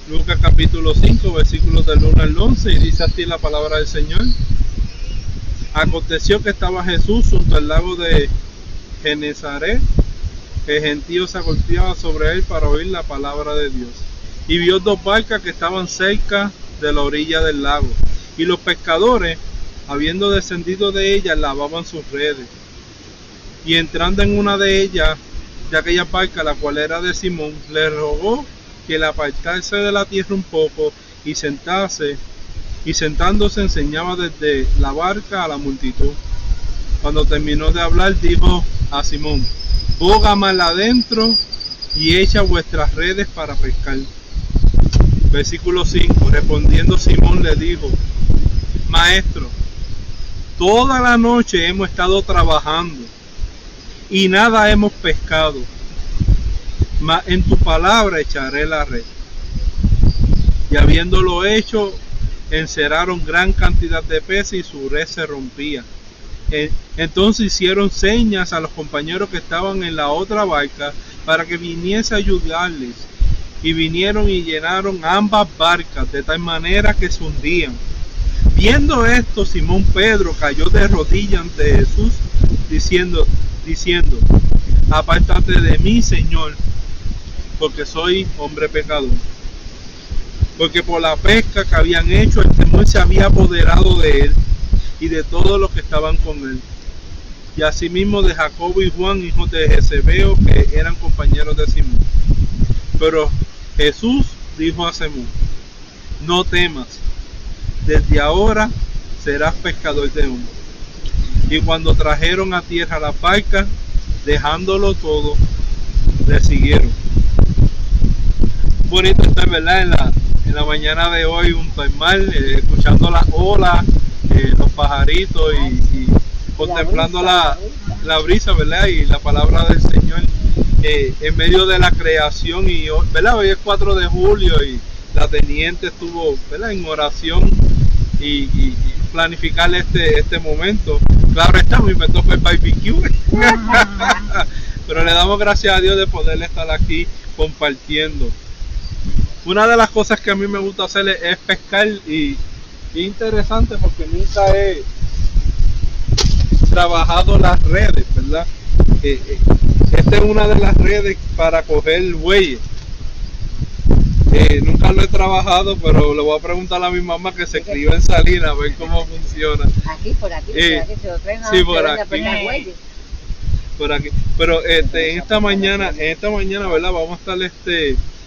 Lucas capítulo 5, versículos del 1 al 11, y dice así la palabra del Señor. Aconteció que estaba Jesús junto al lago de Genezaret, que el gentío se agolpeaba sobre él para oír la palabra de Dios. Y vio dos barcas que estaban cerca de la orilla del lago, y los pescadores, habiendo descendido de ellas, lavaban sus redes. Y entrando en una de ellas, de aquella barca, la cual era de Simón, le rogó que le apartase de la tierra un poco y sentándose enseñaba desde la barca a la multitud. Cuando terminó de hablar, dijo a Simón: boga mal adentro y echa vuestras redes para pescar. Versículo 5. Respondiendo Simón le dijo: Maestro, toda la noche hemos estado trabajando y nada hemos pescado, mas en tu palabra echaré la red. Y habiéndolo hecho, encerraron gran cantidad de peces y su red se rompía. Entonces hicieron señas a los compañeros que estaban en la otra barca para que viniese a ayudarles. Y vinieron y llenaron ambas barcas de tal manera que se hundían. Viendo esto, Simón Pedro cayó de rodillas ante Jesús, diciendo: apártate de mí, Señor, porque soy hombre pecador. Porque por la pesca que habían hecho, el temor se había apoderado de él y de todos los que estaban con él. Y asimismo de Jacobo y Juan, hijos de Zebedeo, que eran compañeros de Simón. Pero Jesús dijo a Simón: no temas, desde ahora serás pescador de hombres. Y cuando trajeron a tierra la barca, dejándolo todo, le siguieron. Bonito estar, ¿verdad? En la mañana de hoy, junto al mar, escuchando las olas, los pajaritos y contemplando la brisa, ¿verdad? Y la palabra del Señor en medio de la creación. Y, ¿verdad? Hoy es 4 de julio y la teniente estuvo, ¿verdad?, en oración y planificar este momento. Claro está, mi me tocó el barbecue. Pero le damos gracias a Dios de poder estar aquí compartiendo. Una de las cosas que a mí me gusta hacer es pescar, y es interesante porque nunca he trabajado las redes, ¿verdad? Esta es una de las redes para coger bueyes. Nunca lo he trabajado, pero le voy a preguntar a mi mamá que se escriba en Salinas a ver cómo funciona. Por aquí se lo traen a sí, por aquí. Por aquí. Pero en esta mañana, ¿verdad? Vamos a estar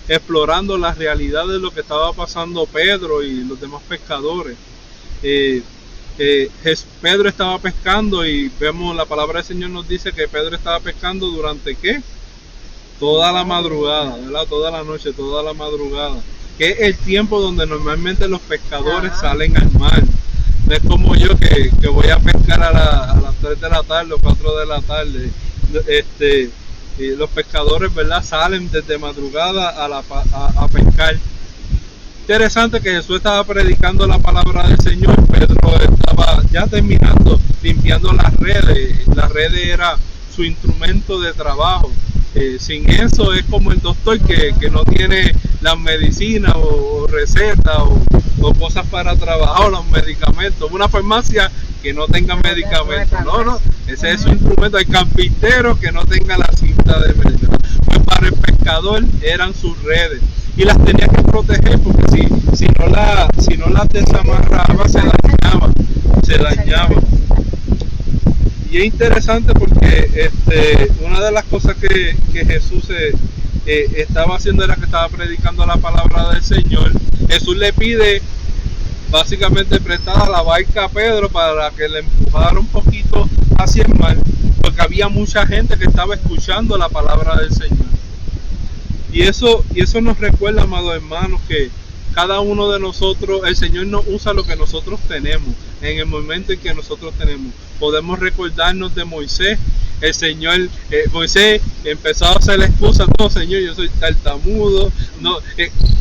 explorando la realidad de lo que estaba pasando Pedro y los demás pescadores. Pedro estaba pescando y vemos la palabra del Señor nos dice que Pedro estaba pescando durante ¿qué? Toda la madrugada, ¿verdad? Toda la noche, toda la madrugada, que es el tiempo donde normalmente los pescadores salen al mar. No es como yo que voy a pescar a las 3 de la tarde o 4 de la tarde. Los pescadores, ¿verdad?, salen desde madrugada a pescar. Interesante que Jesús estaba predicando la palabra del Señor. Pedro estaba ya terminando limpiando las redes. La red era su instrumento de trabajo. Sin eso es como el doctor que no tiene las medicinas o recetas o cosas para trabajar, o los medicamentos. Una farmacia que no tenga medicamentos. No, ese es su instrumento. Hay carpinteros que no tengan la cinta de medicina. Pues para el pescador eran sus redes y las tenía que proteger, porque si no las desamarraba se dañaban. Y es interesante porque una de las cosas que Jesús estaba haciendo era que estaba predicando la palabra del Señor. Jesús le pide básicamente prestada la barca a Pedro para que le empujara un poquito hacia el mar, porque había mucha gente que estaba escuchando la palabra del Señor. Y eso nos recuerda, amados hermanos, que cada uno de nosotros, el Señor nos usa lo que nosotros tenemos, en el momento en que nosotros tenemos. Podemos recordarnos de Moisés. El Señor, Moisés empezó a hacer la excusa: no, Señor, yo soy tartamudo, no,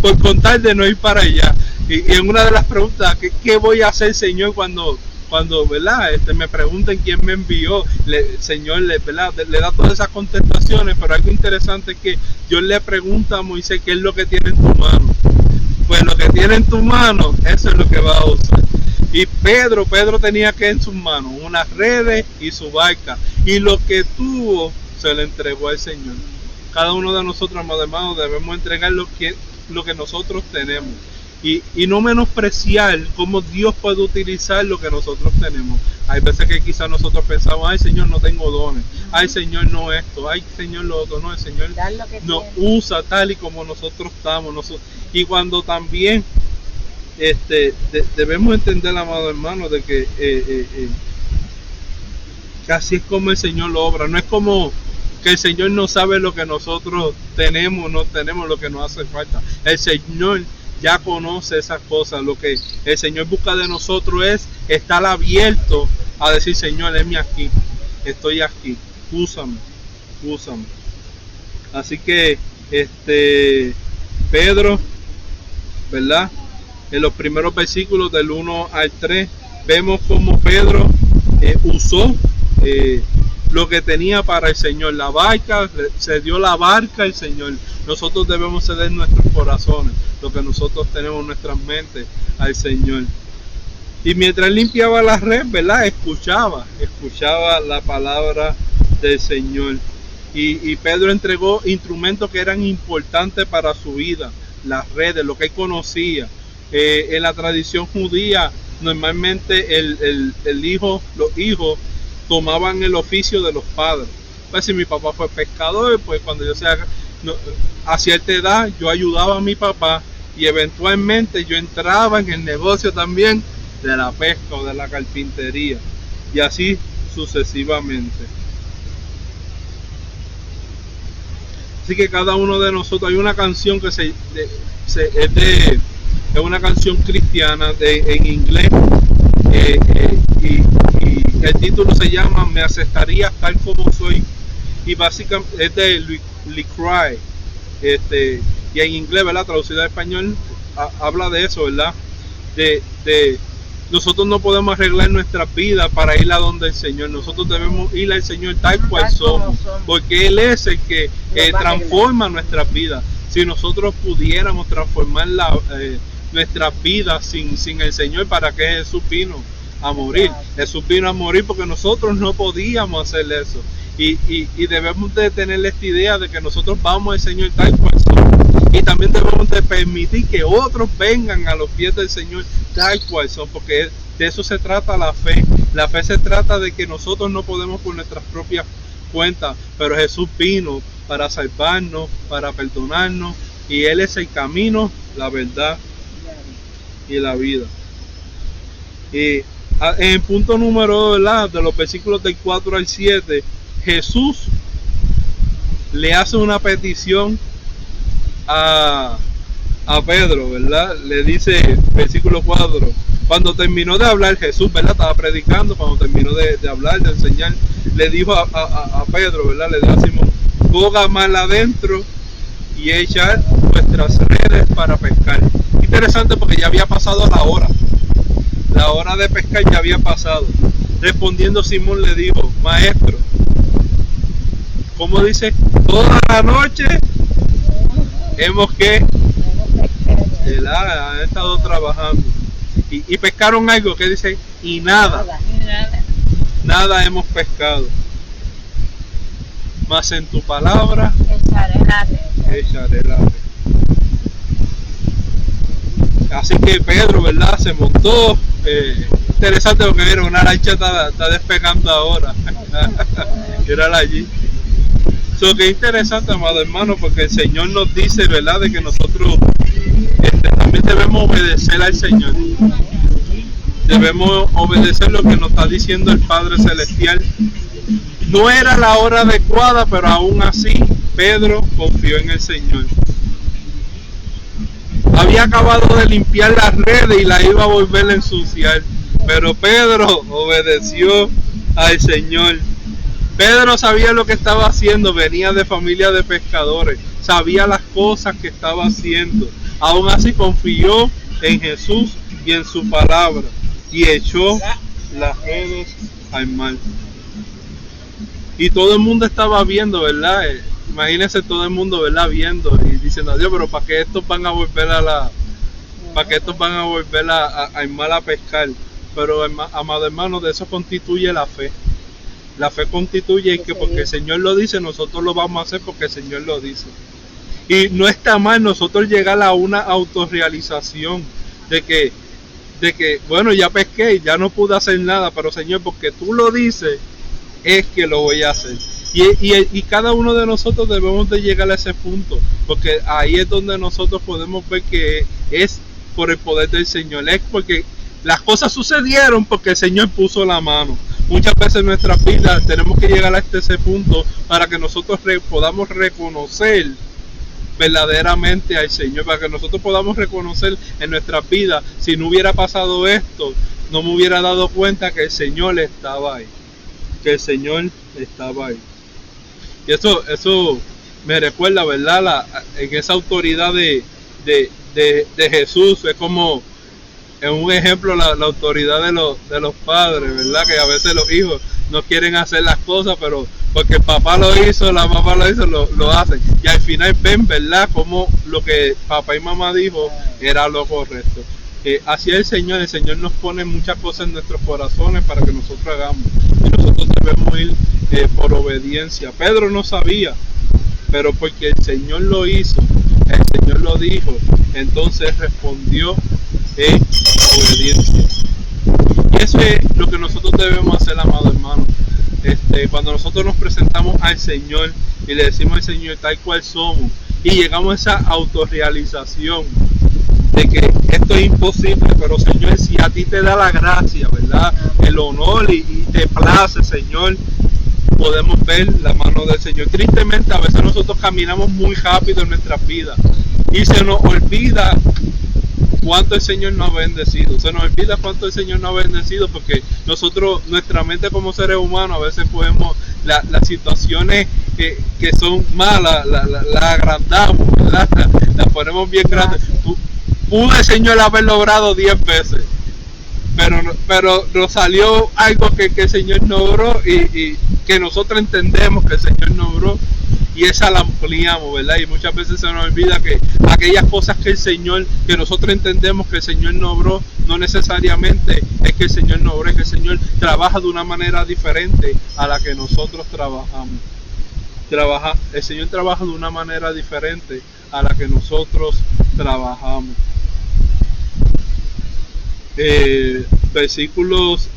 por contar de no ir para allá. Y en una de las preguntas, ¿qué voy a hacer, Señor, cuando ¿verdad? Me pregunten quién me envió? El Señor ¿verdad? Le da todas esas contestaciones, pero algo interesante es que Dios le pregunta a Moisés qué es lo que tiene en tu mano. tiene en tu mano, eso es lo que va a usar. Y Pedro tenía que en sus manos unas redes y su barca, y lo que tuvo se le entregó al Señor. Cada uno de nosotros, amados hermanos, debemos entregar lo que nosotros tenemos, y no menospreciar cómo Dios puede utilizar lo que nosotros tenemos. Hay veces que quizás nosotros pensamos, ay Señor, no tengo dones, ay Señor, no esto, ay Señor, lo otro. No, el Señor nos usa tal y como nosotros estamos. Y cuando también debemos entender, amado hermano, de que así es como el Señor lo obra. No es como que el Señor no sabe lo que nosotros tenemos, no tenemos lo que nos hace falta. El Señor ya conoce esas cosas. Lo que el Señor busca de nosotros es estar abierto a decir, Señor, heme aquí, estoy aquí, úsame. Así que Pedro, ¿verdad? En los primeros versículos del 1 al 3 vemos como Pedro usó lo que tenía para el Señor. La barca, se dio la barca al Señor. Nosotros debemos ceder nuestros corazones, lo que nosotros tenemos en nuestras mentes, al Señor. Y mientras limpiaba la red, ¿verdad? Escuchaba la palabra del Señor. Y Pedro entregó instrumentos que eran importantes para su vida, las redes, lo que él conocía. En la tradición judía, normalmente los hijos tomaban el oficio de los padres. Pues si mi papá fue pescador, pues cuando yo a cierta edad, yo ayudaba a mi papá, y eventualmente yo entraba en el negocio también de la pesca o de la carpintería, y así sucesivamente. Así que cada uno de nosotros, hay una canción que es una canción cristiana en inglés, y el título se llama Me aceptarías tal como soy, y básicamente es de Lee Cry, y en inglés, ¿verdad? Traducido al español, habla de eso, ¿verdad? De nosotros no podemos arreglar nuestra vida para ir a donde el Señor. Nosotros debemos ir al Señor tal cual somos, porque Él es el que transforma nuestra vida. Si nosotros pudiéramos transformar nuestra vida sin el Señor, ¿para qué Jesús vino a morir? Jesús vino a morir porque nosotros no podíamos hacer eso. Y debemos de tener esta idea de que nosotros vamos al Señor tal cual somos, y también debemos de permitir que otros vengan a los pies del Señor tal cual son, porque de eso se trata la fe. La fe se trata de que nosotros no podemos por nuestras propias cuentas, pero Jesús vino para salvarnos, para perdonarnos, y Él es el camino, la verdad y la vida. Y en el punto número 2, ¿verdad?, de los versículos del 4 al 7, Jesús le hace una petición a Pedro, ¿verdad? Le dice, versículo 4, cuando terminó de hablar Jesús, ¿verdad?, estaba predicando, cuando terminó de hablar, de enseñar, le dijo a Pedro, ¿verdad?, le dijo a Simón, boga mal adentro y echar vuestras redes para pescar. Interesante, porque ya había pasado la hora de pescar ya había pasado. Respondiendo Simón le dijo, maestro, ¿cómo dice? Toda la noche hemos han estado trabajando y pescaron algo, que dice, y nada hemos pescado, mas en tu palabra echaré la red. Así que Pedro, ¿verdad?, se montó. Interesante, porque mira, una lancha está despegando ahora. Mírala allí. Que interesante, amado hermano, porque el Señor nos dice, ¿verdad?, de que nosotros también debemos obedecer al Señor. Debemos obedecer lo que nos está diciendo el Padre Celestial. No era la hora adecuada, pero aún así Pedro confió en el Señor. Había acabado de limpiar las redes y la iba a volver a ensuciar, pero Pedro obedeció al Señor. Pedro sabía lo que estaba haciendo, venía de familia de pescadores, sabía las cosas que estaba haciendo. Aún así confió en Jesús y en su palabra, y echó las redes al mar. Y todo el mundo estaba viendo, ¿verdad? Imagínense todo el mundo, ¿verdad?, viendo y diciendo, Dios, pero ¿para qué estos van a volver a para que estos van a volver a ir mal a pescar. Pero, amado hermano, de eso constituye la fe. La fe constituye que porque el Señor lo dice, nosotros lo vamos a hacer porque el Señor lo dice. Y no está mal nosotros llegar a una autorrealización de que bueno, ya pesqué, ya no pude hacer nada, pero Señor, porque tú lo dices, es que lo voy a hacer. Y cada uno de nosotros debemos de llegar a ese punto, porque ahí es donde nosotros podemos ver que es por el poder del Señor, es porque las cosas sucedieron porque el Señor puso la mano. Muchas veces en nuestras vidas tenemos que llegar a ese punto para que nosotros podamos reconocer verdaderamente al Señor, para que nosotros podamos reconocer en nuestras vidas, si no hubiera pasado esto, no me hubiera dado cuenta que el Señor estaba ahí, que el Señor estaba ahí. Y eso me recuerda, ¿verdad? En esa autoridad de Jesús, es como en un ejemplo la autoridad de los padres, ¿verdad? Que a veces los hijos no quieren hacer las cosas, pero porque el papá lo hizo, la mamá lo hizo, lo hacen. Y al final ven, ¿verdad?, como lo que papá y mamá dijo era lo correcto. Así es el Señor nos pone muchas cosas en nuestros corazones para que nosotros hagamos. Y nosotros debemos ir por obediencia. Pedro no sabía, pero porque el Señor lo hizo, el Señor lo dijo, entonces respondió en obediencia. Y eso es lo que nosotros debemos hacer, amado hermano. Cuando nosotros nos presentamos al Señor y le decimos al Señor tal cual somos y llegamos a esa autorrealización de que esto es imposible, pero Señor, si a ti te da la gracia, ¿verdad?, el honor y te place, Señor, podemos ver la mano del Señor. Tristemente a veces nosotros caminamos muy rápido en nuestras vidas y se nos olvida cuánto el Señor nos ha bendecido. Se nos olvida cuánto el Señor nos ha bendecido, porque nosotros, nuestra mente como seres humanos, a veces podemos, las situaciones que son malas, las agrandamos, ¿verdad? Las ponemos bien grandes. Pudo el Señor haber logrado 10 veces, pero nos salió algo que el Señor no obró y que nosotros entendemos que el Señor no obró, y esa la ampliamos, ¿verdad? Y muchas veces se nos olvida que aquellas cosas que nosotros entendemos que el Señor no obró, no necesariamente es que el Señor no obró, es que el Señor trabaja de una manera diferente a la que nosotros trabajamos. El Señor trabaja de una manera diferente a la que nosotros trabajamos. Versículos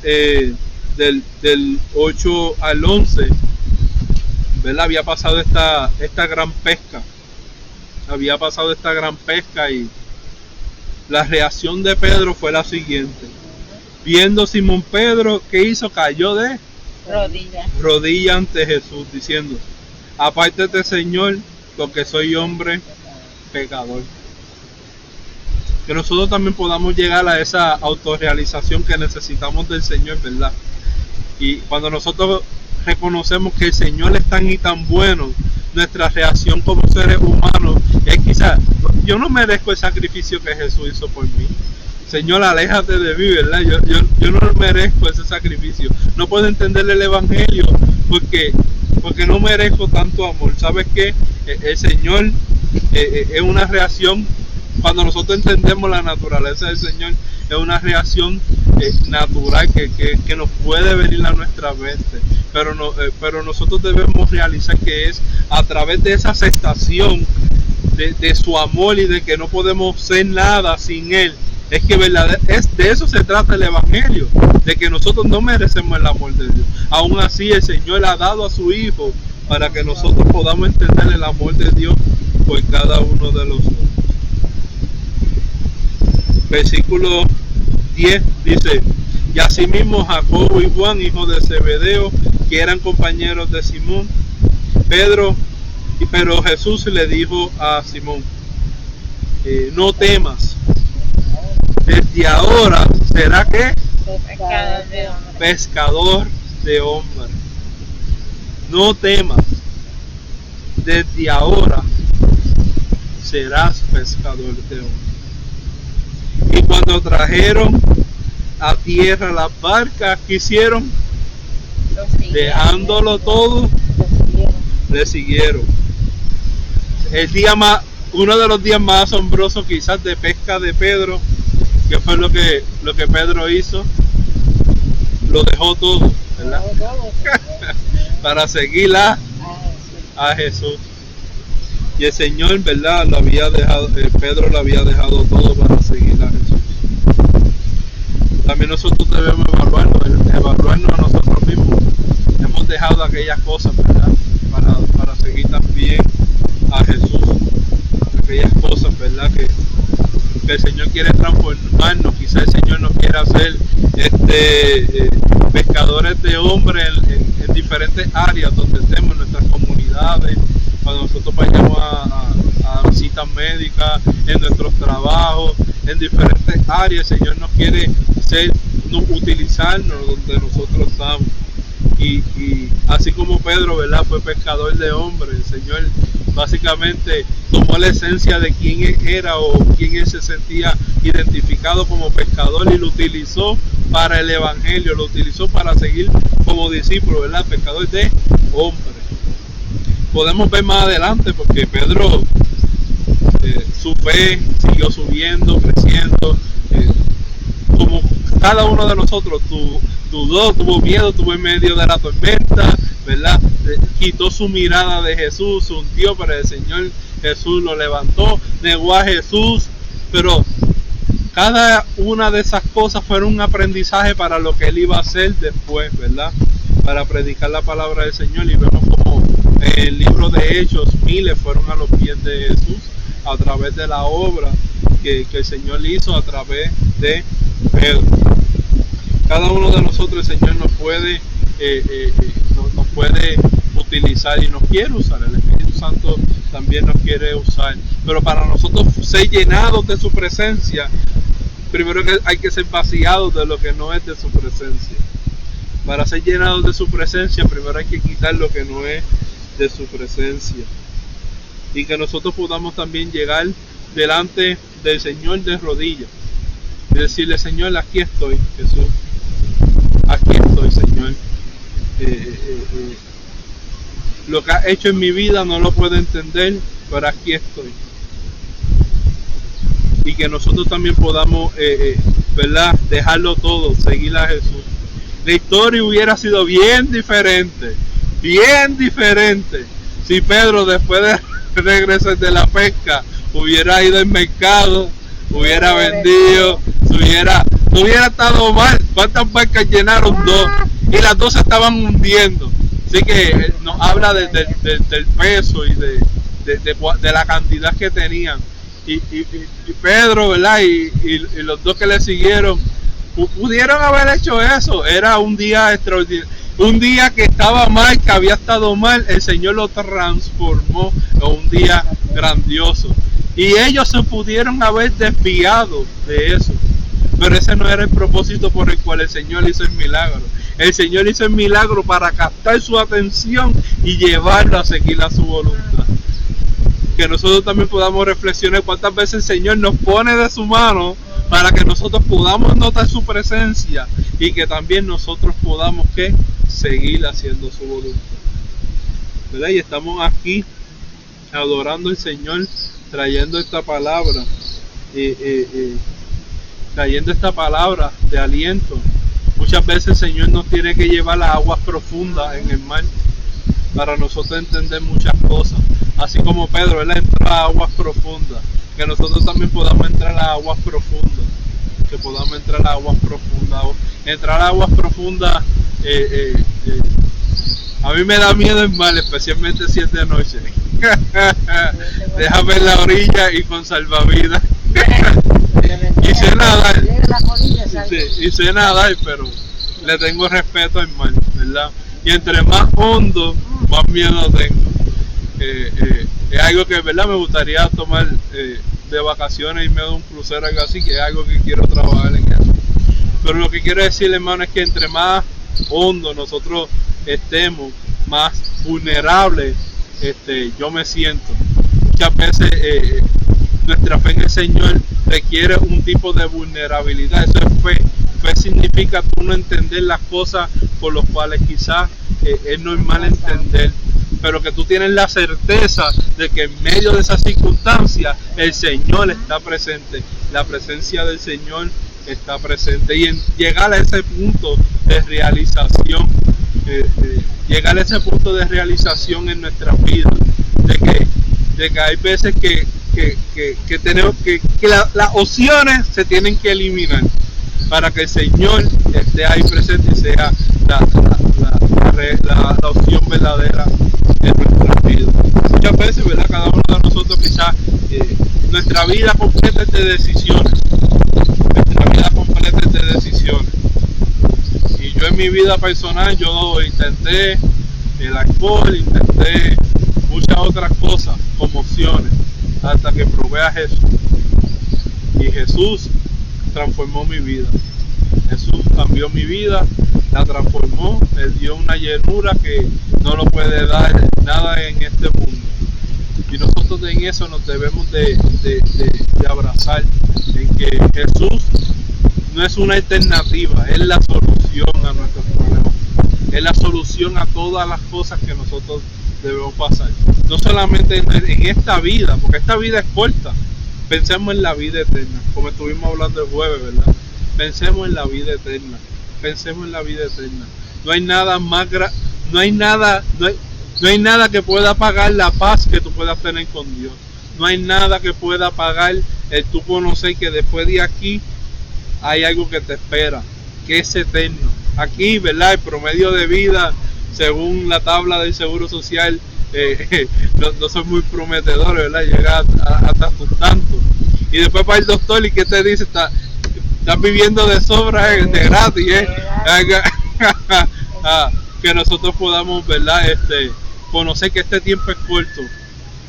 del 8 al 11, ¿verdad? Había pasado esta gran pesca. Y la reacción de Pedro fue la siguiente. Viendo Simón Pedro, ¿qué hizo? Cayó de rodilla ante Jesús, diciendo: apártate, Señor, porque soy hombre pecador. Que nosotros también podamos llegar a esa autorrealización que necesitamos del Señor, ¿verdad? Y cuando nosotros reconocemos que el Señor es tan y tan bueno, nuestra reacción como seres humanos es quizás: yo no merezco el sacrificio que Jesús hizo por mí. Señor, aléjate de mí, ¿verdad? Yo no merezco ese sacrificio. No puedo entender el Evangelio porque no merezco tanto amor. ¿Sabes qué? El Señor es una reacción. Cuando nosotros entendemos la naturaleza del Señor, es una reacción natural que nos puede venir a nuestra mente, pero nosotros debemos realizar que es a través de esa aceptación de su amor y de que no podemos ser nada sin Él. Es que de eso se trata el Evangelio, de que nosotros no merecemos el amor de Dios. Aún así el Señor ha dado a su Hijo para que nosotros podamos entender el amor de Dios por cada uno de nosotros. Versículo 10 dice: y asimismo Jacobo y Juan, hijos de Zebedeo, que eran compañeros de Simón, pero Jesús le dijo a Simón: no temas, desde ahora será que pescador de hombres. No temas, desde ahora serás pescador de hombres. Y cuando trajeron a tierra las barcas, ¿qué hicieron? Dejándolo todo, le siguieron. uno de los días más asombrosos quizás de pesca de Pedro, que fue lo que Pedro hizo, lo dejó todo, ¿verdad? Para seguir a Jesús. Y el Señor, ¿verdad? Lo había dejado, Pedro lo había dejado todo para seguir a Jesús. También nosotros debemos evaluarnos a nosotros mismos. Hemos dejado aquellas cosas, ¿verdad? Para seguir también a Jesús. Aquellas cosas, ¿verdad? Que el Señor quiere transformarnos. Quizás el Señor nos quiere hacer pescadores de hombres en diferentes áreas donde estemos, en nuestras comunidades, cuando nosotros vayamos a citas médicas, en nuestros trabajos, en diferentes áreas. El Señor nos quiere utilizarnos donde nosotros estamos. Y así como Pedro, ¿verdad?, fue pescador de hombres, el Señor básicamente tomó la esencia de quién era o quién él se sentía identificado como pescador y lo utilizó para el evangelio, lo utilizó para seguir como discípulo, ¿verdad?, pescador de hombres. Podemos ver más adelante porque Pedro, su fe siguió subiendo, creciendo, como cada uno de nosotros dudó, tuvo miedo, estuvo en medio de la tormenta, ¿verdad? Quitó su mirada de Jesús, se hundió, pero el Señor Jesús lo levantó, negó a Jesús, pero cada una de esas cosas fueron un aprendizaje para lo que él iba a hacer después, ¿verdad? Para predicar la palabra del Señor. Y vemos como en el libro de Hechos, miles fueron a los pies de Jesús a través de la obra que el Señor hizo a través de Pedro. Cada uno de nosotros el Señor nos puede utilizar y nos quiere usar. El Espíritu Santo también nos quiere usar, pero para nosotros ser llenados de su presencia, primero que hay que ser vaciados de lo que no es de su presencia. Para ser llenados de su presencia, primero hay que quitar lo que no es de su presencia, y que nosotros podamos también llegar delante del Señor de rodillas y decirle: Señor, aquí estoy, Jesús, aquí estoy, Señor. Lo que has hecho en mi vida no lo puedo entender, pero aquí estoy. Y que nosotros también podamos, ¿verdad?, dejarlo todo, seguir a Jesús. La historia hubiera sido bien diferente si Pedro, después de regresar de la pesca, hubiera ido al mercado, hubiera vendido, hubiera estado mal. ¿Cuántas barcas llenaron? 2, y las 2 se estaban hundiendo. Así que nos habla del peso y de la cantidad que tenían. Y Pedro, ¿verdad?, y los 2 que le siguieron pudieron haber hecho eso. Era un día extraordinario, un día que estaba mal, que había estado mal. El Señor lo transformó en un día grandioso, y ellos se pudieron haber desviado de eso, pero ese no era el propósito por el cual el Señor hizo el milagro. El Señor hizo el milagro para captar su atención y llevarlo a seguir a su voluntad. Que nosotros también podamos reflexionar cuántas veces el Señor nos pone de su mano para que nosotros podamos notar su presencia, y que también nosotros podamos seguir haciendo su voluntad, ¿verdad? Y estamos aquí adorando al Señor, trayendo esta palabra, trayendo esta palabra de aliento. Muchas veces el Señor nos tiene que llevar a aguas profundas en el mar para nosotros entender muchas cosas. Así como Pedro, él entró a aguas profundas, que nosotros también podamos entrar a aguas profundas. Que podamos entrar a aguas profundas. Entrar a aguas profundas, a mí me da miedo el mar, especialmente si es de noche. Déjame en la orilla y con salvavidas. Y sé nadar, pero le tengo respeto al mar, ¿verdad? Y entre más hondo, más miedo tengo. Es algo que, ¿verdad?, me gustaría tomar de vacaciones, irme de un crucero, algo así, que es algo que quiero trabajar en eso. Pero lo que quiero decir, hermano, es que entre más hondo nosotros estemos, más vulnerables yo me siento. Muchas veces nuestra fe en el Señor requiere un tipo de vulnerabilidad. Eso es fe. Fe significa tú no entender las cosas por las cuales quizás es normal entender, pero que tú tienes la certeza de que en medio de esas circunstancias el Señor está presente, la presencia del Señor está presente, y en llegar a ese punto de realización, llegar a ese punto de realización en nuestras vidas, de que hay veces que tenemos que las opciones se tienen que eliminar para que el Señor esté ahí presente y sea la opción verdadera en nuestra vida. Muchas veces, ¿verdad? Cada uno de nosotros quizás nuestra vida completa es de decisiones. Nuestra vida completa es de decisiones. Y yo en mi vida personal, yo intenté el alcohol, intenté muchas otras cosas como opciones, hasta que probé a Jesús. Y Jesús transformó mi vida. Jesús cambió mi vida, la transformó, Él dio una llenura que no lo puede dar nada en este mundo. Y nosotros en eso nos debemos de abrazar, en que Jesús no es una alternativa, es la solución a nuestros problemas, es la solución a todas las cosas que nosotros debemos pasar. No solamente en esta vida, porque esta vida es corta. Pensemos en la vida eterna, como estuvimos hablando el jueves, ¿verdad? Pensemos en la vida eterna, pensemos en la vida eterna. No hay nada más no hay nada que pueda pagar la paz que tú puedas tener con Dios. No hay nada que pueda pagar el tú conocer que después de aquí hay algo que te espera, que es eterno. Aquí, ¿verdad? El promedio de vida, según la tabla del Seguro Social, no son muy prometedores, ¿verdad? Llega hasta tus tantos. Y después para el doctor, ¿y qué te dice? Estás viviendo de sobra, de gratis, que nosotros podamos, ¿verdad? Conocer que este tiempo es corto,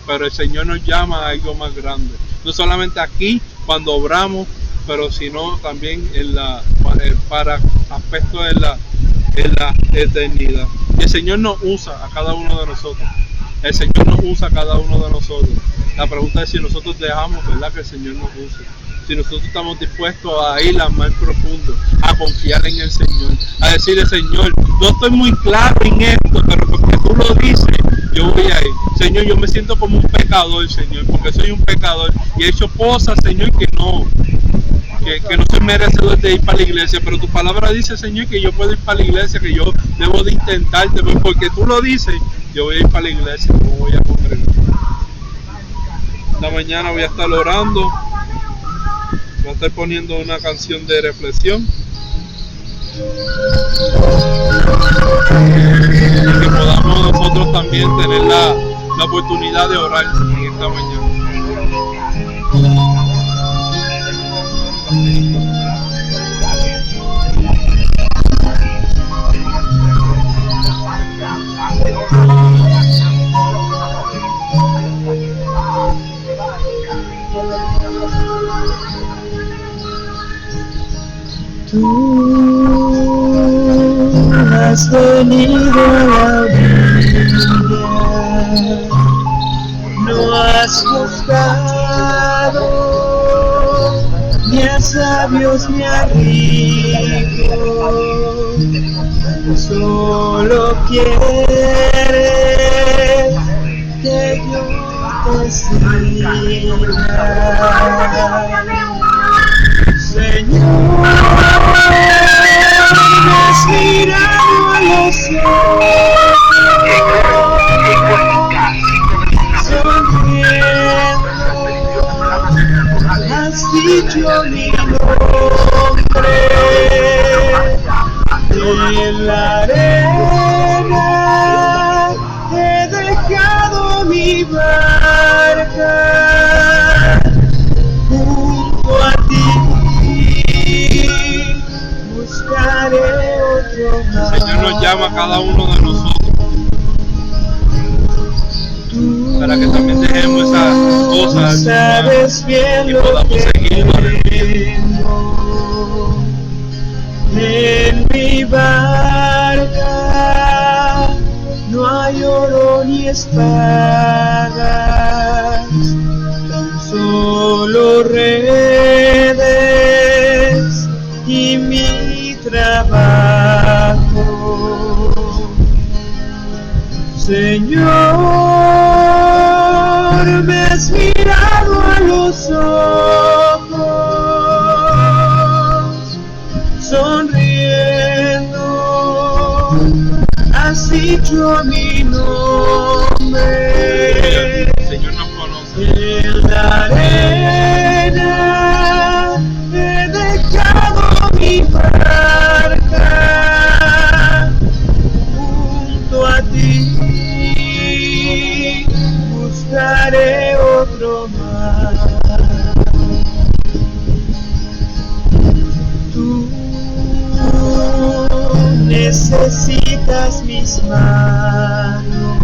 pero el Señor nos llama a algo más grande. No solamente aquí, cuando obramos, pero sino también para aspectos en la eternidad. Y el Señor nos usa a cada uno de nosotros. El Señor nos usa a cada uno de nosotros. La pregunta es si nosotros dejamos, ¿verdad?, que el Señor nos use. Si nosotros estamos dispuestos a ir a más profundo, a confiar en el Señor, a decirle: Señor, no estoy muy claro en esto, pero porque tú lo dices, yo voy a ir. Señor, yo me siento como un pecador, Señor, porque soy un pecador y he hecho cosas, Señor, que no soy merecedor de ir para la iglesia, pero tu palabra dice, Señor, que yo puedo ir para la iglesia, que yo debo de intentarte, porque tú lo dices. Yo voy a ir para la iglesia, no voy a congregar. Esta mañana voy a estar orando, voy a estar poniendo una canción de reflexión, y que podamos nosotros también tener la oportunidad de orar en esta mañana. Tú has venido a la vida, no has buscado ni a sabios ni a ricos, solo quieres que yo te siga. Señor, has mirado a los sonriendo, has dicho mi nombre, en la arena he dejado mi barca junto a ti. El Señor nos llama a cada uno de nosotros para que también dejemos esas cosas y podamos seguirlo repitiendo. En mi barca no hay oro ni espadas, solo redes y mi trabajo. Señor, mi nombre. El Señor nos conoce. En la arena he dejado mi barca, junto a ti buscaré otro mar. Tú necesitas mis manos,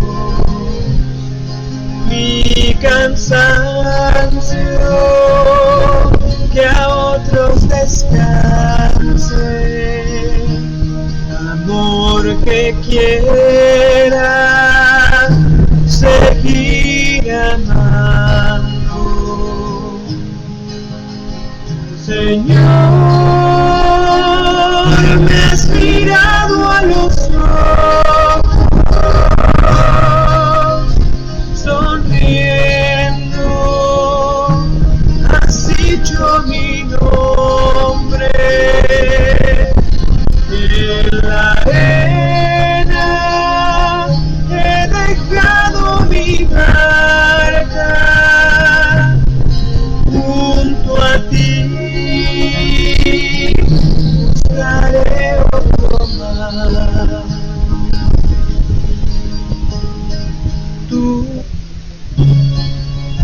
mi cansancio, que a otros descanse, amor que quiera seguir amando. Señor, me has mirado a los ojos, sonriendo, has dicho mi nombre. En la arena he dejado mi barca, junto a ti buscaré otro mar. Tú.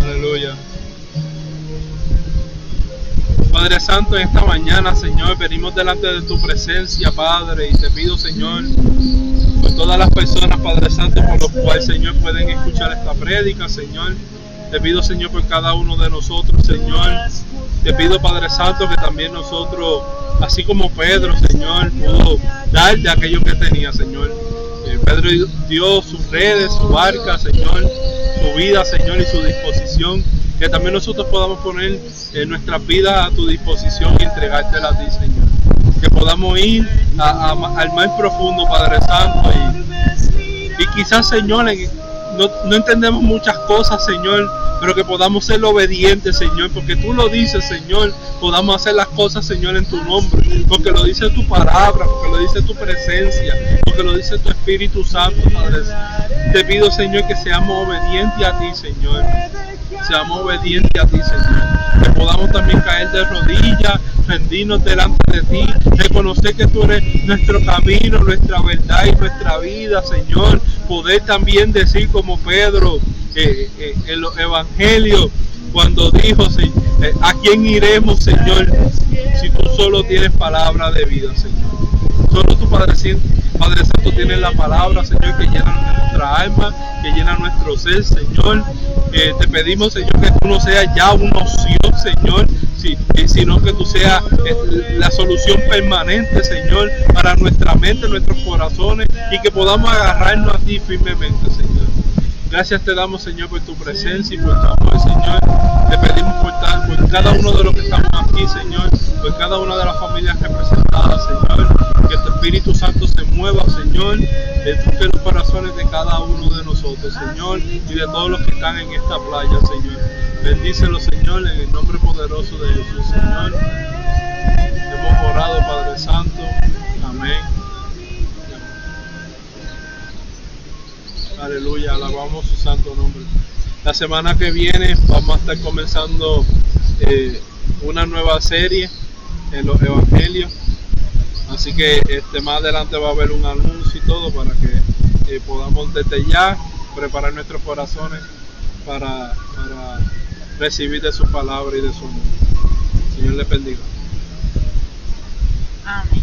Aleluya. Padre Santo, en esta mañana, Señor, venimos delante de tu presencia, Padre, y te pido, Señor, por todas las personas, Padre Santo, por los cuales, Señor, pueden escuchar esta prédica, Señor. Te pido, Señor, por cada uno de nosotros, Señor. Te pido, Padre Santo, que también nosotros, así como Pedro, Señor, pudo dar de aquello que tenía, Señor. Pedro dio sus redes, su barca, Señor, su vida, Señor, y su disposición. Que también nosotros podamos poner nuestras vidas a tu disposición y entregártela a ti, Señor. Que podamos ir al más profundo, Padre Santo, y quizás, Señor, no entendemos muchas cosas, Señor, pero que podamos ser obedientes, Señor, porque tú lo dices, Señor, podamos hacer las cosas, Señor, en tu nombre, porque lo dice tu palabra, porque lo dice tu presencia, porque lo dice tu Espíritu Santo, Padre. Te pido, Señor, que seamos obedientes a ti, Señor. Seamos obedientes a ti, Señor. Que podamos también caer de rodillas, rendirnos delante de ti, reconocer que tú eres nuestro camino, nuestra verdad y nuestra vida, Señor. Poder también decir como Pedro en los evangelios, cuando dijo, ¿a quién iremos, Señor? Si tú solo tienes palabra de vida, Señor. Solo tu Padre Santo tiene la palabra, Señor, que llena nuestra alma, que llena nuestro ser, Señor. Te pedimos, Señor, que tú no seas ya una opción, Señor, sino que tú seas la solución permanente, Señor, para nuestra mente, nuestros corazones, y que podamos agarrarnos a ti firmemente, Señor. Gracias te damos, Señor, por tu presencia y por tu amor, Señor. Te pedimos por cada uno de los que estamos aquí, Señor, por cada una de las familias representadas, Señor. Que tu Espíritu Santo se mueva, Señor, toque los corazones de cada uno de nosotros, Señor, y de todos los que están en esta playa, Señor. Bendícelo, Señor, en el nombre poderoso de Jesús, Señor. Hemos orado, Padre Santo. Amén. Aleluya, alabamos su santo nombre. La semana que viene vamos a estar comenzando una nueva serie en los evangelios. Así que más adelante va a haber un anuncio y todo para que podamos desde ya preparar nuestros corazones para recibir de su palabra y de su amor. Señor les bendiga. Amén.